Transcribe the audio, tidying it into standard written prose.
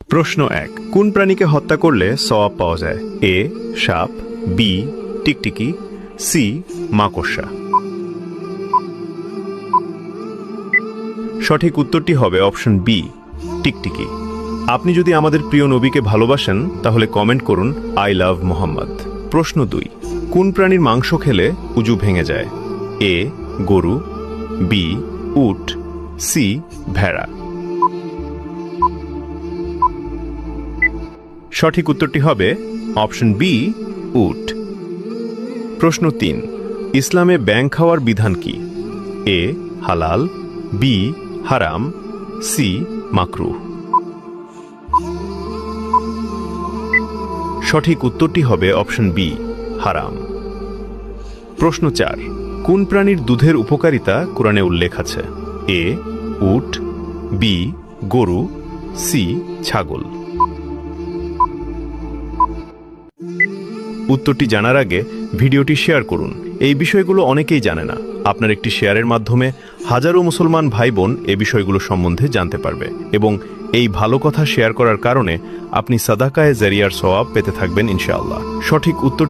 প্রশ্ন 1, কোন প্রাণীকে হত্যা করলে সওয়াব পাওয়া যায়? এ সাপ, বি টিকটিকি, সি মাকড়সা। সঠিক উত্তরটি হবে অপশন বি টিকটিকি। আপনি যদি আমাদের প্রিয় নবীকে ভালোবাসেন তাহলে কমেন্ট করুন আই লাভ মোহাম্মদ। প্রশ্ন 2, কোন প্রাণীর মাংস খেলে উজু ভেঙে যায়? এ গরু, বি উট, সি ভেড়া। সঠিক উত্তরটি হবে অপশন বি উট। প্রশ্ন 3, ইসলামে ব্যাঙ খাওয়ার বিধান কি? এ হালাল, বি হারাম, সি মাকরুহ। সঠিক উত্তরটি হবে অপশন বি হারাম। প্রশ্ন 4, কোন প্রাণীর দুধের উপকারিতা কোরআনে উল্লেখ আছে? এ উট, বি গরু, সি ছাগল। উত্তরটি জানার আগে ভিডিওটি শেয়ার করুন। এই বিষয়গুলো অনেকেই জানে না। আপনার একটি শেয়ারের মাধ্যমে হাজারো মুসলমান ভাই বোন এই বিষয়গুলো সম্বন্ধে জানতে পারবে এবং এই ভালো কথা শেয়ার করার কারণে আপনি সাদাকায়ে জারিয়ার সওয়াব পেতে থাকবেন ইনশাআল্লাহ। সঠিক উত্তর